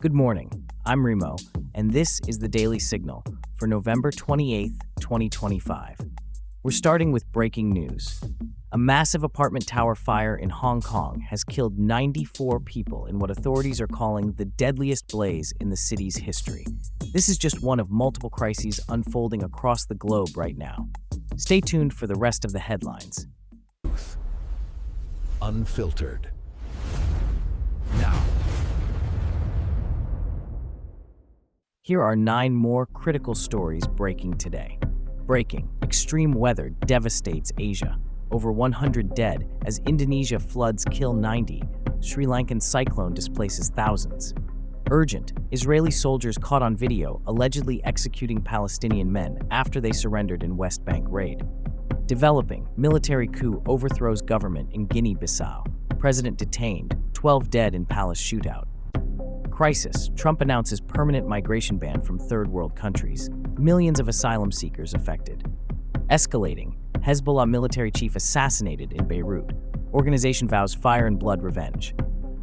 Good morning. I'm Remo, and this is the Daily Signal for November 28th, 2025. We're starting with breaking news. A massive apartment tower fire in Hong Kong has killed 94 people in what authorities are calling the deadliest blaze in the city's history. This is just one of multiple crises unfolding across the globe right now. Stay tuned for the rest of the headlines. Unfiltered. Now. Here are 9 more critical stories breaking today. Breaking: extreme weather devastates Asia. Over 100 dead as Indonesia floods kill 90. Sri Lankan cyclone displaces thousands. Urgent: Israeli soldiers caught on video allegedly executing Palestinian men after they surrendered in West Bank raid. Developing: military coup overthrows government in Guinea-Bissau. President detained, 12 dead in palace shootout. Crisis: Trump announces permanent migration ban from third world countries. Millions of asylum seekers affected. Escalating: Hezbollah military chief assassinated in Beirut. Organization vows fire and blood revenge.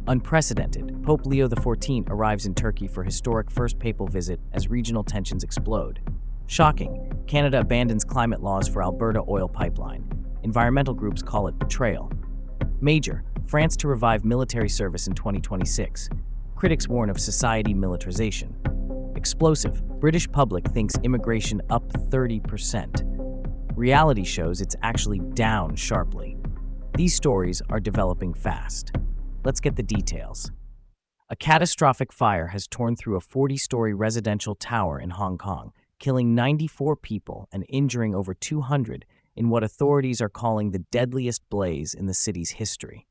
Unprecedented: Pope Leo XIV arrives in Turkey for historic first papal visit as regional tensions explode. Shocking: Canada abandons climate laws for Alberta oil pipeline. Environmental groups call it betrayal. Major: France to revive military service in 2026. Critics warn of society militarization. Explosive: British public thinks immigration up 30%. Reality shows it's actually down sharply. These stories are developing fast. Let's get the details. A catastrophic fire has torn through a 40-story residential tower in Hong Kong, killing 94 people and injuring over 200 in what authorities are calling the deadliest blaze in the city's history.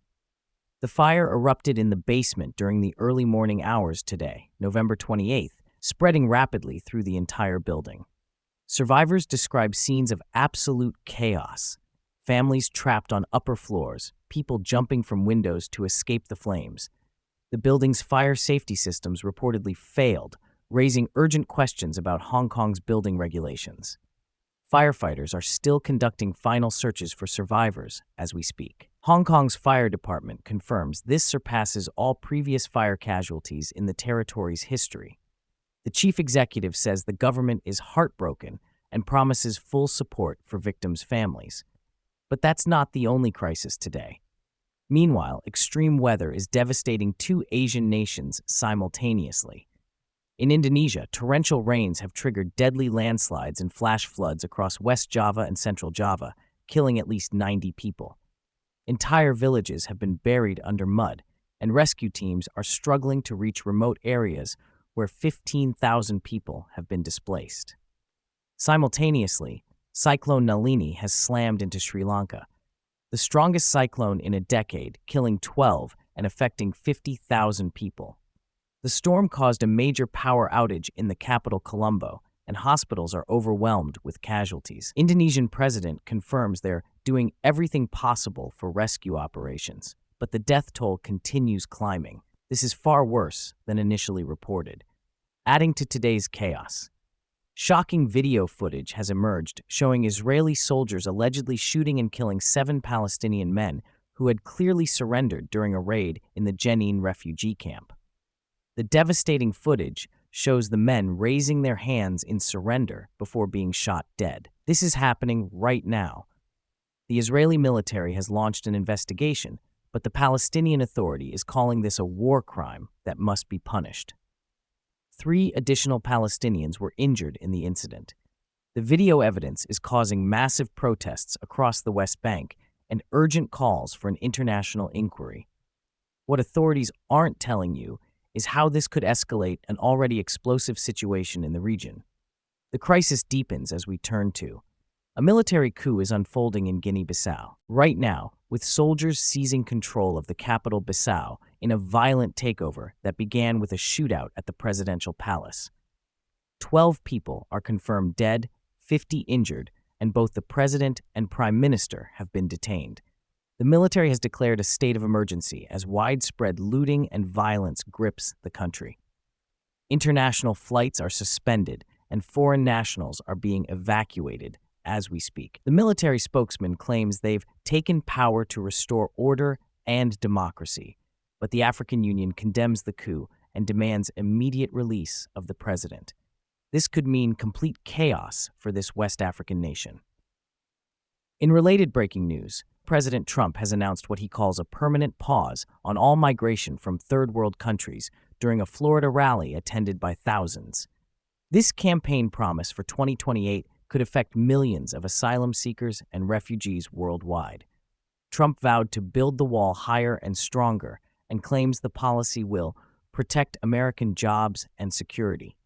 The fire erupted in the basement during the early morning hours today, November 28th, spreading rapidly through the entire building. Survivors describe scenes of absolute chaos. Families trapped on upper floors, people jumping from windows to escape the flames. The building's fire safety systems reportedly failed, raising urgent questions about Hong Kong's building regulations. Firefighters are still conducting final searches for survivors as we speak. Hong Kong's fire department confirms this surpasses all previous fire casualties in the territory's history. The chief executive says the government is heartbroken and promises full support for victims' families. But that's not the only crisis today. Meanwhile, extreme weather is devastating 2 Asian nations simultaneously. In Indonesia, torrential rains have triggered deadly landslides and flash floods across West Java and Central Java, killing at least 90 people. Entire villages have been buried under mud, and rescue teams are struggling to reach remote areas where 15,000 people have been displaced. Simultaneously, Cyclone Nalini has slammed into Sri Lanka, the strongest cyclone in a decade, killing 12 and affecting 50,000 people. The storm caused a major power outage in the capital Colombo, and hospitals are overwhelmed with casualties. Indonesian president confirms they're doing everything possible for rescue operations, but the death toll continues climbing. This is far worse than initially reported. Adding to today's chaos, shocking video footage has emerged showing Israeli soldiers allegedly shooting and killing 7 Palestinian men who had clearly surrendered during a raid in the Jenin refugee camp. The devastating footage shows the men raising their hands in surrender before being shot dead. This is happening right now. The Israeli military has launched an investigation, but the Palestinian Authority is calling this a war crime that must be punished. 3 additional Palestinians were injured in the incident. The video evidence is causing massive protests across the West Bank and urgent calls for an international inquiry. What authorities aren't telling you is how this could escalate an already explosive situation in the region. The crisis deepens as we turn to a military coup is unfolding in Guinea-Bissau right now, with soldiers seizing control of the capital Bissau in a violent takeover that began with a shootout at the presidential palace. 12 people are confirmed dead, 50 injured, and both the president and prime minister have been detained. The military has declared a state of emergency as widespread looting and violence grips the country. International flights are suspended and foreign nationals are being evacuated as we speak. The military spokesman claims they've taken power to restore order and democracy, but the African Union condemns the coup and demands immediate release of the president. This could mean complete chaos for this West African nation. In related breaking news, President Trump has announced what he calls a permanent pause on all migration from third world countries during a Florida rally attended by thousands. This campaign promise for 2028 could affect millions of asylum seekers and refugees worldwide. Trump vowed to build the wall higher and stronger and claims the policy will protect American jobs and security.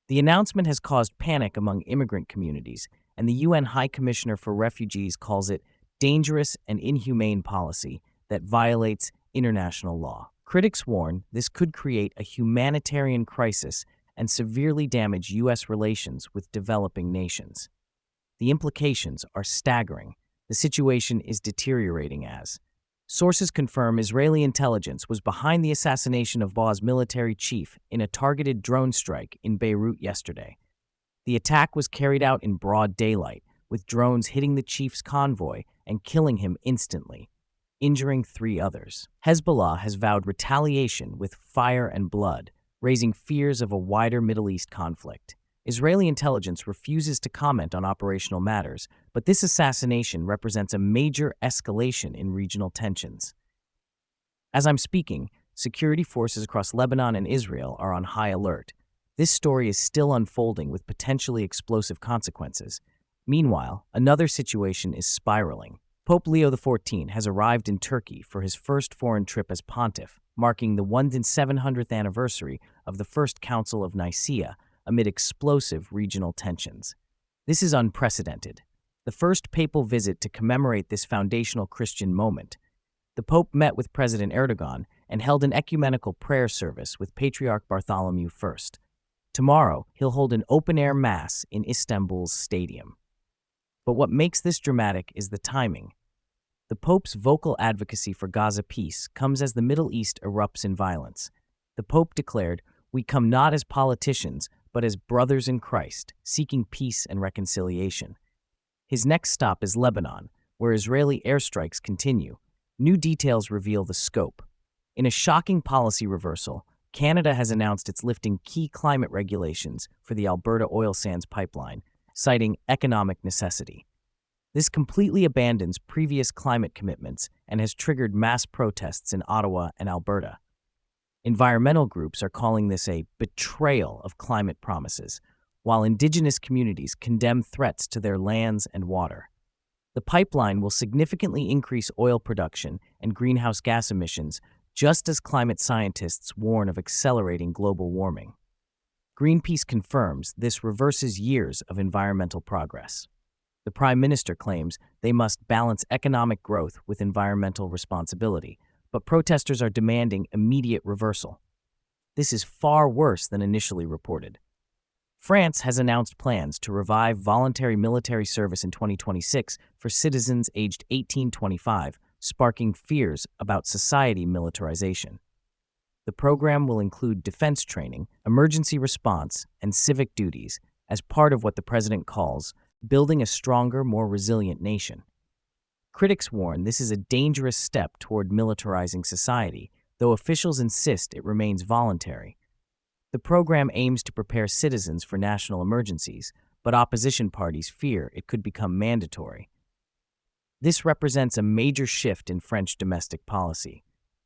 The announcement has caused panic among immigrant communities, and the UN High Commissioner for Refugees calls it dangerous and inhumane policy that violates international law. Critics warn this could create a humanitarian crisis and severely damage U.S. relations with developing nations. The implications are staggering. The situation is deteriorating as sources confirm Israeli intelligence was behind the assassination of Baath's military chief in a targeted drone strike in Beirut yesterday. The attack was carried out in broad daylight, with drones hitting the chief's convoy and killing him instantly, injuring 3 others. Hezbollah has vowed retaliation with fire and blood, raising fears of a wider Middle East conflict. Israeli intelligence refuses to comment on operational matters, but this assassination represents a major escalation in regional tensions. As I'm speaking, security forces across Lebanon and Israel are on high alert. This story is still unfolding with potentially explosive consequences. Meanwhile, another situation is spiraling. Pope Leo XIV has arrived in Turkey for his first foreign trip as pontiff, marking the 1700th anniversary of the First Council of Nicaea amid explosive regional tensions. This is unprecedented. The first papal visit to commemorate this foundational Christian moment. The Pope met with President Erdogan and held an ecumenical prayer service with Patriarch Bartholomew I. Tomorrow, he'll hold an open-air mass in Istanbul's stadium. But what makes this dramatic is the timing. The Pope's vocal advocacy for Gaza peace comes as the Middle East erupts in violence. The Pope declared, "We come not as politicians, but as brothers in Christ, seeking peace and reconciliation." His next stop is Lebanon, where Israeli airstrikes continue. New details reveal the scope. In a shocking policy reversal, Canada has announced it's lifting key climate regulations for the Alberta oil sands pipeline, citing economic necessity. This completely abandons previous climate commitments and has triggered mass protests in Ottawa and Alberta. Environmental groups are calling this a betrayal of climate promises, while Indigenous communities condemn threats to their lands and water. The pipeline will significantly increase oil production and greenhouse gas emissions, just as climate scientists warn of accelerating global warming. Greenpeace confirms this reverses years of environmental progress. The Prime Minister claims they must balance economic growth with environmental responsibility, but protesters are demanding immediate reversal. This is far worse than initially reported. France has announced plans to revive voluntary military service in 2026 for citizens aged 18-25, sparking fears about society militarization. The program will include defense training, emergency response, and civic duties as part of what the president calls building a stronger, more resilient nation. Critics warn this is a dangerous step toward militarizing society, though officials insist it remains voluntary. The program aims to prepare citizens for national emergencies, but opposition parties fear it could become mandatory. This represents a major shift in French domestic policy.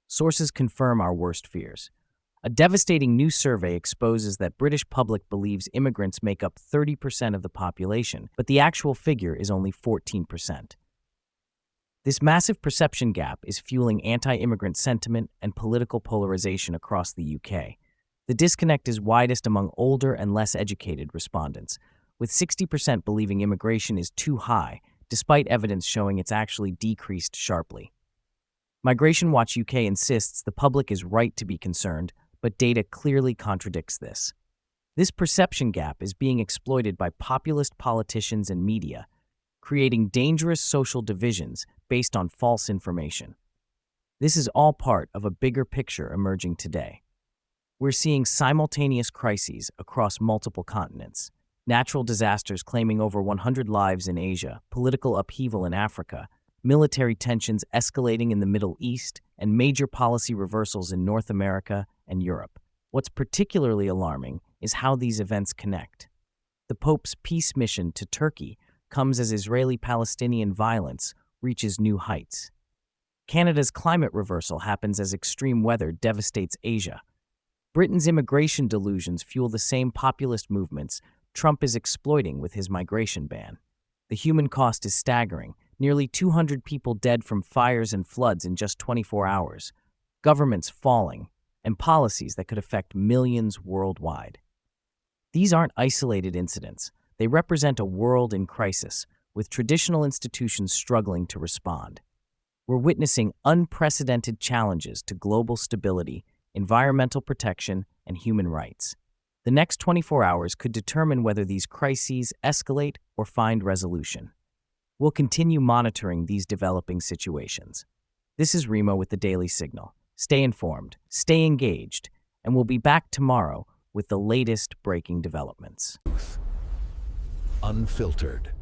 Sources confirm our worst fears. A devastating new survey exposes that British public believes immigrants make up 30% of the population, but the actual figure is only 14%. This massive perception gap is fueling anti-immigrant sentiment and political polarization across the UK. The disconnect is widest among older and less educated respondents, with 60% believing immigration is too high, despite evidence showing it's actually decreased sharply. Migration Watch UK insists the public is right to be concerned, but data clearly contradicts this. This perception gap is being exploited by populist politicians and media, creating dangerous social divisions based on false information. This is all part of a bigger picture emerging today. We're seeing simultaneous crises across multiple continents. Natural disasters claiming over 100 lives in Asia, political upheaval in Africa, military tensions escalating in the Middle East, and major policy reversals in North America and Europe. What's particularly alarming is how these events connect. The Pope's peace mission to Turkey comes as Israeli-Palestinian violence reaches new heights. Canada's climate reversal happens as extreme weather devastates Asia. Britain's immigration delusions fuel the same populist movements Trump is exploiting with his migration ban. The human cost is staggering, nearly 200 people dead from fires and floods in just 24 hours, governments falling, and policies that could affect millions worldwide. These aren't isolated incidents. They represent a world in crisis, with traditional institutions struggling to respond. We're witnessing unprecedented challenges to global stability, environmental protection, and human rights. The next 24 hours could determine whether these crises escalate or find resolution. We'll continue monitoring these developing situations. This is Remo with the Daily Signal. Stay informed, stay engaged, and we'll be back tomorrow with the latest breaking developments. Unfiltered.